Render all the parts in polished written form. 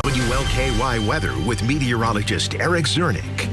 WLKY weather with meteorologist Eric Zernick.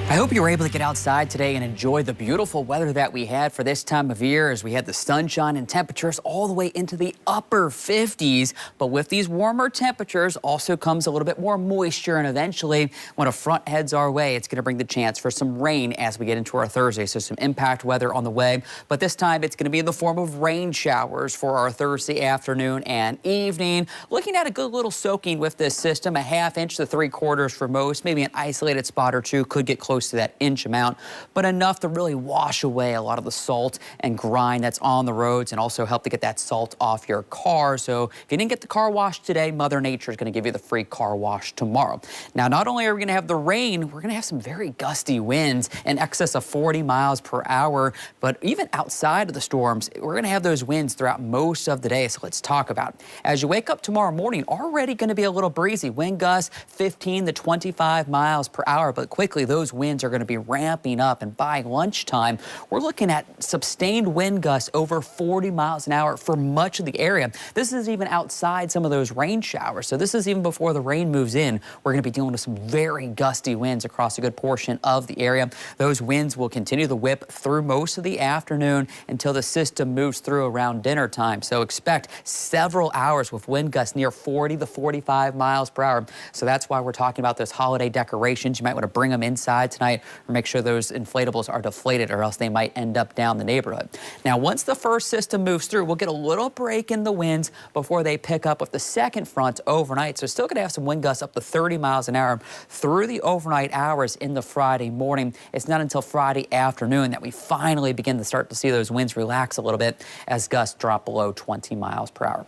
I hope you were able to get outside today and enjoy the beautiful weather that we had for this time of year, as we had the sunshine and temperatures all the way into the upper 50s. But with these warmer temperatures also comes a little bit more moisture, and eventually when a front heads our way, it's going to bring the chance for some rain as we get into our Thursday. So some impact weather on the way, but this time it's going to be in the form of rain showers for our Thursday afternoon and evening. Looking at a good little soaking with this system, a ½ inch to 3/4 for most, maybe an isolated spot or two could get close to that inch amount, but enough to really wash away a lot of the salt and grime that's on the roads, and also help to get that salt off your car. So if you didn't get the car washed today, Mother Nature is going to give you the free car wash tomorrow. Now, not only are we going to have the rain, we're going to have some very gusty winds in excess of 40 miles per hour. But even outside of the storms, we're going to have those winds throughout most of the day. So let's talk about it. As you wake up tomorrow morning, already going to be a little breezy. Wind gusts 15 to 25 miles per hour, but quickly those winds are going to be ramping up, and by lunchtime we're looking at sustained wind gusts over 40 miles an hour for much of the area. This is even outside some of those rain showers, so this is even before the rain moves in. We're going to be dealing with some very gusty winds across a good portion of the area. Those winds will continue to whip through most of the afternoon until the system moves through around dinner time. So expect several hours with wind gusts near 40 to 45 miles per hour. So that's why we're talking about those holiday decorations. You might want to bring them inside tonight, or make sure those inflatables are deflated, or else they might end up down the neighborhood. Now, once the first system moves through, we'll get a little break in the winds before they pick up with the second front overnight. So still going to have some wind gusts up to 30 miles an hour through the overnight hours in the Friday morning. It's not until Friday afternoon that we finally begin to start to see those winds relax a little bit as gusts drop below 20 miles per hour.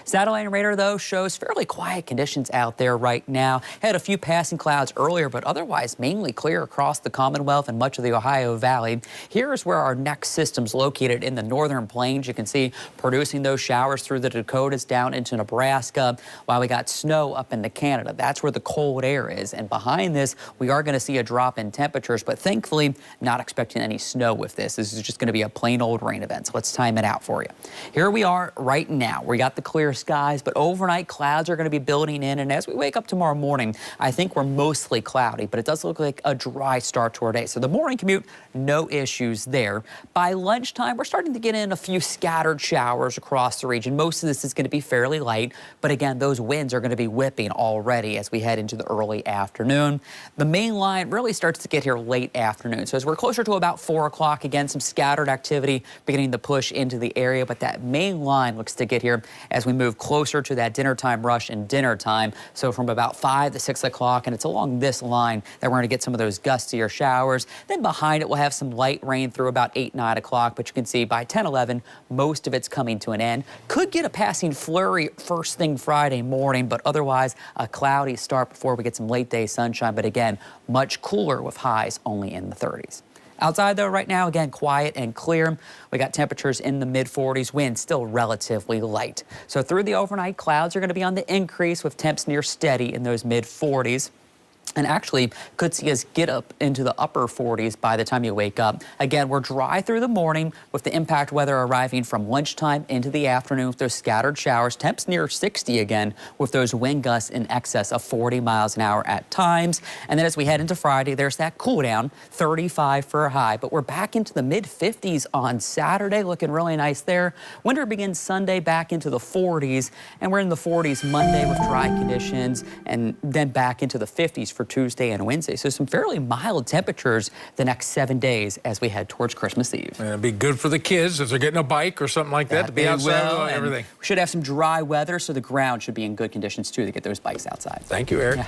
Satellite radar, though, shows fairly quiet conditions out there right now. Had a few passing clouds earlier, but otherwise mainly clear across the Commonwealth and much of the Ohio Valley. Here is where our next system's located in the northern plains. You can see producing those showers through the Dakotas down into Nebraska, while we got snow up into Canada. That's where the cold air is. And behind this, we are going to see a drop in temperatures, but thankfully not expecting any snow with this. This is just going to be a plain old rain event. So let's time it out for you. Here we are right now. We got the clear skies, but overnight clouds are going to be building in, and as we wake up tomorrow morning, I think we're mostly cloudy, but it does look like a dry start to our day. So the morning commute, no issues there. By lunchtime, we're starting to get in a few scattered showers across the region. Most of this is going to be fairly light, but again, those winds are going to be whipping already as we head into the early afternoon. The main line really starts to get here late afternoon. So as we're closer to about 4 o'clock, again, some scattered activity beginning to push into the area, but that main line looks to get here as we move closer to that dinner time rush and dinner time. So from about 5 to 6 o'clock, and it's along this line that we're going to get some of those gustier showers. Then behind it, we'll have some light rain through about 8, 9 o'clock, but you can see by 10, 11, most of it's coming to an end. Could get a passing flurry first thing Friday morning, but otherwise a cloudy start before we get some late day sunshine. But again, much cooler with highs only in the 30s. Outside, though, right now, again, quiet and clear. We got temperatures in the mid-40s, wind still relatively light. So through the overnight, clouds are going to be on the increase with temps near steady in those mid-40s. And actually could see us get up into the upper 40s by the time you wake up. Again, we're dry through the morning with the impact weather arriving from lunchtime into the afternoon with those scattered showers. Temps near 60 again with those wind gusts in excess of 40 miles an hour at times. And then as we head into Friday, there's that cool down, 35 for a high. But we're back into the mid-50s on Saturday, looking really nice there. Winter begins Sunday back into the 40s, and we're in the 40s Monday with dry conditions, and then back into the 50s for Tuesday and Wednesday. So some fairly mild temperatures the next 7 days as we head towards Christmas Eve. And it'd be good for the kids if they're getting a bike or something like that to be outside and everything. We should have some dry weather, so the ground should be in good conditions too to get those bikes outside. Thank you, Eric. Yeah.